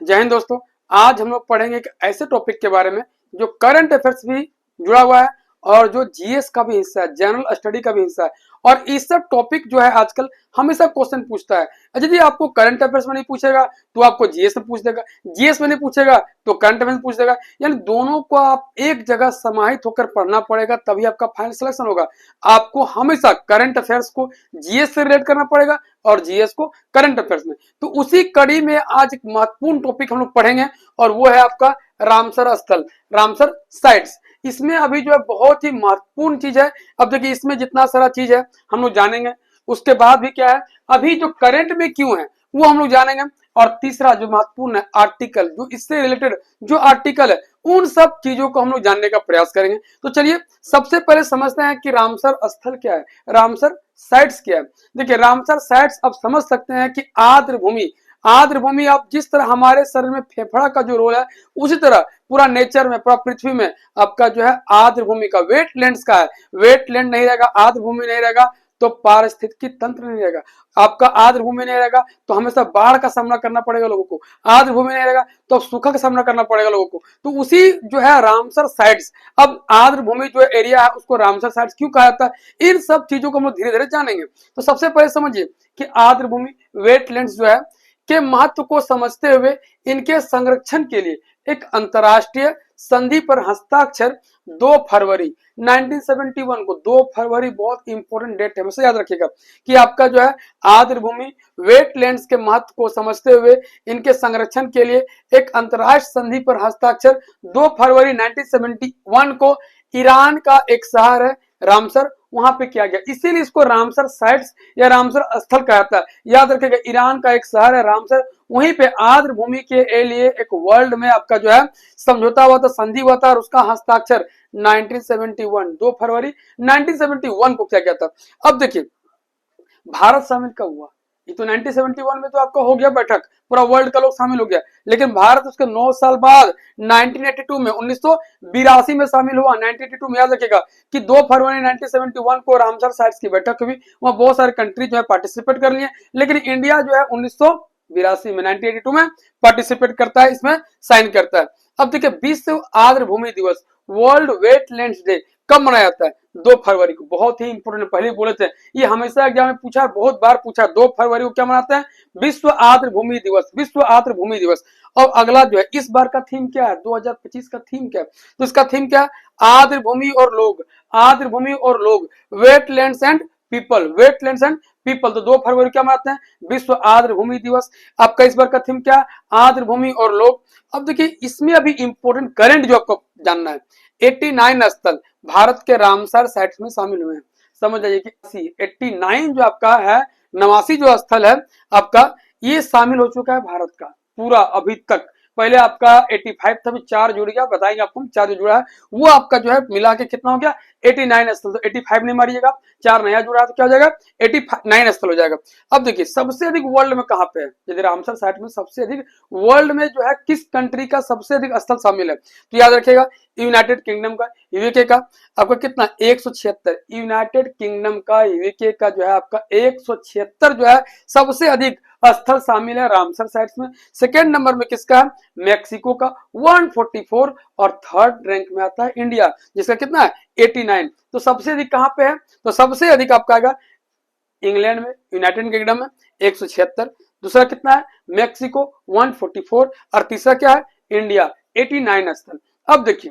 जय हिंद दोस्तों। आज हम लोग पढ़ेंगे एक ऐसे टॉपिक के बारे में जो करंट अफेयर्स भी जुड़ा हुआ है और जो जीएस का भी हिस्सा है, जनरल स्टडी का भी हिस्सा है। और इस सब टॉपिक जो है आजकल हमेशा क्वेश्चन पूछता है। यदि आपको करंट अफेयर्स में नहीं पूछेगा तो आपको जीएस में पूछ देगा, जीएस में नहीं पूछेगा तो करंट अफेयर्स में पूछ देगा। यानी दोनों को आप एक जगह समाहित होकर पढ़ना पड़ेगा, तभी आपका फाइनल सिलेक्शन होगा। आपको हमेशा करंट अफेयर्स को जीएस से रिलेट करना पड़ेगा और जीएस को करंट अफेयर्स में। तो उसी कड़ी में आज एक महत्वपूर्ण टॉपिक हम लोग पढ़ेंगे और वो है आपका रामसर स्थल, रामसर साइट्स। इसमें अभी जो है बहुत ही महत्वपूर्ण चीज है। अब देखिए इसमें जितना सारा चीज है हम लोग जानेंगे, उसके बाद भी क्या है अभी जो करंट में क्यों है वो हम लोग जानेंगे। और तीसरा जो महत्वपूर्ण है आर्टिकल, जो इससे रिलेटेड जो आर्टिकल है उन सब चीजों को हम लोग जानने का प्रयास करेंगे। तो चलिए सबसे पहले समझते हैं कि रामसर स्थल क्या है, रामसर साइट्स क्या है। देखिए रामसर साइट्स आप समझ सकते हैं कि आर्द्र भूमि, आर्द्र भूमि आप जिस तरह हमारे शरीर में फेफड़ा का जो रोल है उसी तरह पूरा नेचर में, पूरा पृथ्वी में आपका जो है आर्द्र भूमि का, वेटलैंड्स का है। वेटलैंड नहीं रहेगा, आर्द्र भूमि नहीं रहेगा तो पारिस्थितिकी तंत्र नहीं रहेगा। आपका आर्द्र भूमि नहीं रहेगा तो हमेशा बाढ़ का सामना करना पड़ेगा लोगों को, आर्द्र भूमि नहीं रहेगा तो सूखा का सामना करना पड़ेगा लोगों को। तो उसी जो है रामसर साइट्स, अब आर्द्र भूमि जो एरिया है उसको रामसर साइट्स क्यों कहा जाता है, इन सब चीजों को हम लोग धीरे धीरे जानेंगे। तो सबसे पहले समझिए कि आर्द्र भूमि, वेटलैंड्स जो है के महत्व को समझते हुए इनके संरक्षण के लिए एक अंतरराष्ट्रीय संधि पर हस्ताक्षर 2 फरवरी 1971 को, 2 फरवरी बहुत इंपॉर्टेंट डेट है, हमेशा याद रखिएगा कि आपका जो है आर्द्र भूमि, वेटलैंड्स के महत्व को समझते हुए इनके संरक्षण के लिए एक अंतरराष्ट्रीय संधि पर हस्ताक्षर 2 फरवरी 1971 को ईरान का एक शहर है रामसर, वहां पे किया गया। इसीलिए इसको रामसर साइट्स या रामसर स्थल कहा जाता है। याद रखिएगा ईरान का एक शहर है रामसर, वहीं पे आर्द्र भूमि के लिए एक वर्ल्ड में आपका जो है समझौता हुआ था, संधि हुआ था और उसका हस्ताक्षर 1971, 2 फरवरी 1971 को किया गया था। अब देखिए भारत शामिल कब हुआ, ये तो 1971 में तो आपका हो गया बैठक, पूरा वर्ल्ड का लोग शामिल हो गया, लेकिन भारत उसके 9 साल बाद 1982 में 1982 में शामिल हुआ। 1982 में याद रखिएगा कि 2 फरवरी 1971 को रामसर साइट्स की बैठक हुई, वहां बहुत सारे कंट्री जो है पार्टिसिपेट कर लिए, लेकिन इंडिया जो है 1982 में 1982 में पार्टिसिपेट करता है, इसमें साइन करता है। अब देखिए विश्व आर्द्र भूमि दिवस, वर्ल्ड वेटलैंड्स डे कब मनाया जाता है, 2 फरवरी को। बहुत ही इंपोर्टेंट, पहले बोले थे ये हमेशा एग्जाम में पूछा, बहुत बार पूछा, 2 फरवरी को क्या मनाते हैं, विश्व आर्द्र भूमि दिवस, विश्व आर्द्र भूमि दिवस। और अगला जो है इस बार का थीम क्या है, 2025 का थीम क्या है, तो इसका थीम क्या है, आर्द्र भूमि और लोग, आर्द्र भूमि और लोग, wetlands and people, wetlands and people. तो 2 फरवरी क्या मनाते हैं, विश्व आर्द्र भूमि दिवस। आपका इस बार का थीम क्या है, आर्द्र भूमि और लोग। अब देखिए इसमें अभी इंपोर्टेंट करंट जो आपको जानना है, 89 स्थल भारत के रामसर साइट्स में शामिल हुए हैं। समझ जाइए कि 89 जो आपका है, 89 जो स्थल है आपका, ये शामिल हो चुका है भारत का पूरा अभी तक। पहले आपका 85 था, 4 जुड़ गया, बताएंगे आपको 4 जो जुड़ा है वो आपका जो है मिला के कितना हो गया 89 स्थल। तो 85 नहीं मारिएगा, 4 नया जुड़ा है तो क्या हो जाएगा 89 स्थल हो जाएगा। अब देखिए सबसे अधिक वर्ल्ड में कहां पे है, यदि रामसर साइट में सबसे अधिक वर्ल्ड में जो है किस कंट्री का सबसे अधिक स्थल शामिल है, तो याद रखिएगा यूनाइटेड किंगडम का, यूके का आपका कितना 176, यूनाइटेड किंगडम का, यूके का जो है आपका 176 जो है सबसे अधिक स्थल शामिल है रामसर साइट्स में। सेकेंड नंबर में किसका है, मैक्सिको का 144 और थर्ड रैंक में आता है इंडिया जिसका कितना है 89। तो सबसे अधिक कहां पे है, तो सबसे अधिक आपका आएगा इंग्लैंड में, यूनाइटेड किंगडम में 176, दूसरा कितना है मैक्सिको 144 और तीसरा क्या है इंडिया 89 स्थल। अब देखिए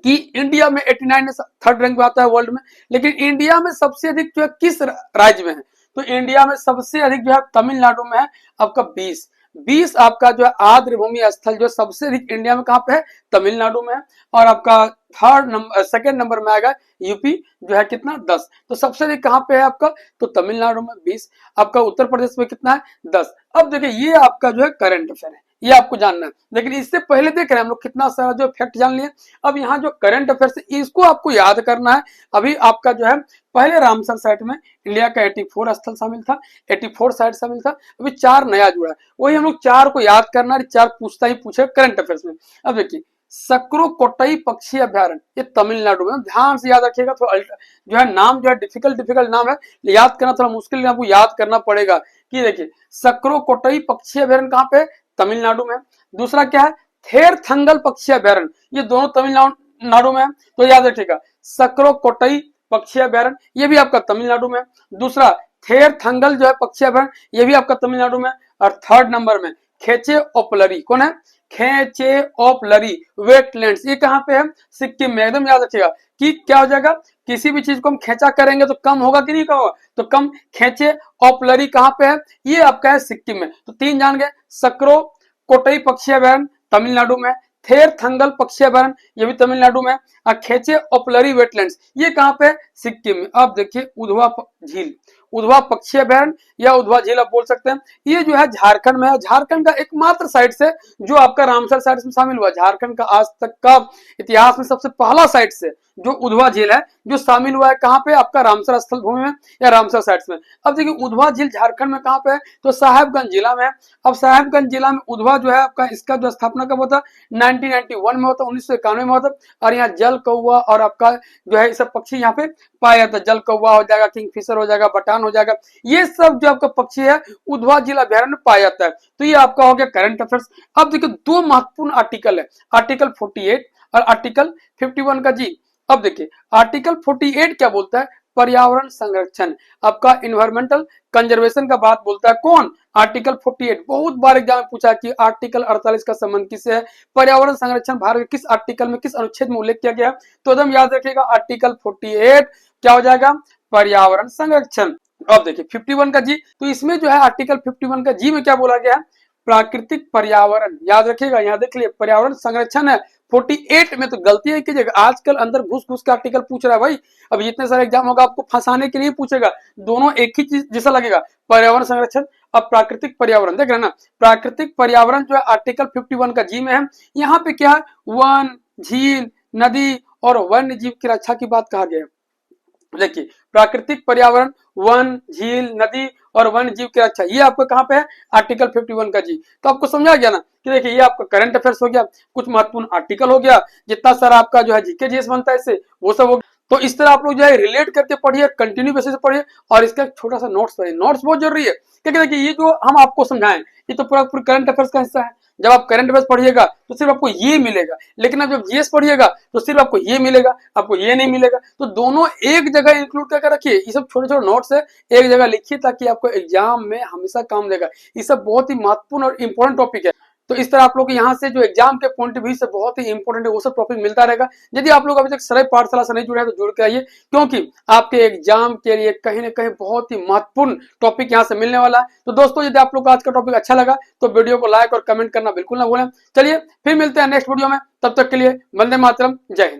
कि इंडिया में 89 थर्ड रैंक में आता है वर्ल्ड में, लेकिन इंडिया में सबसे अधिक जो है किस राज्य में है, तो इंडिया में सबसे अधिक जो है तमिलनाडु में है आपका 20 आपका जो है आर्द्र भूमि स्थल जो सबसे अधिक इंडिया में कहां पे है, तमिलनाडु में है। और आपका सेकेंड नंबर में आएगा यूपी जो है कितना 10। तो सबसे अधिक कहां पे है आपका, तो तमिलनाडु में 20, आपका उत्तर प्रदेश में कितना है 10। अब देखिए ये आपका जो है करंट अफेयर है, ये आपको जानना है, लेकिन इससे पहले देख रहे हैं हम लोग कितना सारा जो फैक्ट जान लिए। अब यहाँ जो करंट अफेयर है इसको आपको याद करना है। अभी आपका जो है पहले रामसर साइट में इंडिया का 84 स्थल शामिल था, 84 साइट शामिल था, अभी 4 नया जुड़ा है, वही हम लोग 4 को याद करना है, 4 पूछता ही पूछे करंट अफेयर्स में। अब देखिए सक्रोकोटई पक्षी अभ्यारण्य, ये तमिलनाडु में, ध्यान से याद रखिएगा, थोड़ा जो है नाम जो है डिफिकल्ट नाम है, याद करना थोड़ा मुश्किल, आपको याद करना पड़ेगा। कि देखिए सक्रोकोटई पक्षी अभ्यारण्य कहां पे, तमिलनाडु में। दूसरा क्या है, थेरथंगल पक्षी अभ्यारण्य, ये दोनों तमिलनाडु में है, तो याद रखिएगा। सक्रोकोटई पक्षी अभ्यारण्य ये भी आपका तमिलनाडु में। दूसरा थेरथंगल जो है पक्षी अभ्यारण्य ये भी आपका तमिलनाडु में। और थर्ड नंबर में खेचे ओपलरी, कौन है, खेचे ओपलरी वेटलैंड्स, ये कहाँ पे है, सिक्किम में। एकदम याद रखिएगा कि क्या हो जाएगा, किसी भी चीज को हम खेचा करेंगे तो कम होगा कि नहीं होगा, तो कम। खेचे ओपलरी कहाँ पे है, ये आपका है सिक्किम में। तो तीन जान गए, सक्रो कोटई पक्षी अभ्यारण्य तमिलनाडु में, थेरथंगल पक्षी अभ्यारण्य ये भी तमिलनाडु में, और खेचे ओपलरी वेटलैंड्स ये कहाँ पे, सिक्किम में। अब देखिए उधवा झील, उधवा पक्षी अभ्यारण्य या उधवा झील आप बोल सकते हैं, ये जो है झारखंड में है। झारखंड का एकमात्र साइट से जो आपका रामसर साइट में शामिल हुआ, झारखंड का आज तक का इतिहास में सबसे पहला साइट से जो उधवा झील है जो शामिल हुआ है, कहाँ पे, आपका रामसर स्थल भूमि में या रामसर साइट्स में। अब देखिए उधवा झील झारखंड में कहाँ पे है, तो साहेबगंज जिला में है। अब साहेबगंज जिला में उधवा जो है आपका, इसका जो स्थापना कब होता है, 1991 में होता है, 1991 में होता है। और यहाँ जल कौवा और आपका जो है सब पक्षी यहाँ पे पाया जाता है। जल कौवा हो जाएगा, किंगफिशर हो जाएगा, बटान हो जाएगा, ये सब जो आपका पक्षी है उधवा जिला अभ्यारण्य में पाया जाता है। तो ये आपका हो गया करंट अफेयर्स। अब देखिए दो महत्वपूर्ण आर्टिकल है, आर्टिकल 48 और आर्टिकल 51 का जी। अब देखिए आर्टिकल 48 क्या बोलता है, पर्यावरण संरक्षण, आपका इन्वायरमेंटल कंजर्वेशन का बात बोलता है। कौन, आर्टिकल 48। बहुत बार एग्जाम में पूछा कि आर्टिकल 48 का संबंध किससे है, पर्यावरण संरक्षण भारत के किस आर्टिकल में, किस अनुच्छेद में उल्लेख किया गया, तो एकदम याद रखिएगा आर्टिकल 48 क्या हो जाएगा, पर्यावरण संरक्षण। अब देखिए 51 का जी, तो इसमें जो है आर्टिकल 51 का जी में क्या बोला गया है, प्राकृतिक पर्यावरण, याद रखिएगा, यहाँ देख लिए पर्यावरण संरक्षण है। 48 में तो गलती है कीजिएगा, आजकल अंदर घुस घुस के आर्टिकल पूछ रहा है भाई। अब जितने सारे एग्जाम होगा आपको फंसाने के लिए पूछेगा, दोनों एक ही चीज जैसा लगेगा, पर्यावरण संरक्षण। अब प्राकृतिक पर्यावरण देख रहे हैं ना, प्राकृतिक पर्यावरण जो है आर्टिकल 51 का जी में है। यहाँ पे क्या है, वन, झील, नदी और वन्य जीव की रक्षा की बात कहा गया है। देखिए प्राकृतिक पर्यावरण, वन, झील, नदी और वन्य जीव की रक्षा, ये आपको कहाँ पे है, आर्टिकल 51 का जी। तो आपको समझा गया ना कि देखिए ये आपका करंट अफेयर्स हो गया, कुछ महत्वपूर्ण आर्टिकल हो गया, जितना सारा आपका जो है जीके जीएस बनता है इससे वो सब हो गया। तो इस तरह आप लोग जो है रिलेट करके पढ़िए, कंटिन्यू बेसिस से पढ़िए, और इसका एक छोटा सा नोट्स पढ़िए। नोट्स बहुत जरूरी है क्योंकि देखिए ये जो हम आपको समझाएं ये तो पूरा करंट अफेयर्स का हिस्सा है। जब आप करंट अफेयर्स पढ़िएगा तो सिर्फ आपको ये मिलेगा, लेकिन आप जब जीएस पढ़िएगा तो सिर्फ आपको ये मिलेगा, आपको ये नहीं मिलेगा। तो दोनों एक जगह इंक्लूड करके रखिए, ये सब छोटे छोटे नोट्स है एक जगह लिखिए ताकि आपको एग्जाम में हमेशा काम देगा। ये सब बहुत ही महत्वपूर्ण और इंपॉर्टेंट टॉपिक है। तो इस तरह आप लोग यहाँ से जो एग्जाम के पॉइंट ऑफ व्यू से बहुत ही इंपॉर्टेंट है वो सब टॉपिक मिलता रहेगा। यदि आप लोग अभी तक सरल पाठशाला से नहीं जुड़े हैं तो जुड़ के आइए, क्योंकि आपके एग्जाम के लिए कहीं ना कहीं बहुत ही महत्वपूर्ण टॉपिक यहाँ से मिलने वाला है। तो दोस्तों यदि आप लोग को आज का टॉपिक अच्छा लगा तो वीडियो को लाइक और कमेंट करना बिल्कुल ना भूलें। चलिए फिर मिलते हैं नेक्स्ट वीडियो में, तब तक के लिए वंदे मातरम, जय हिंद।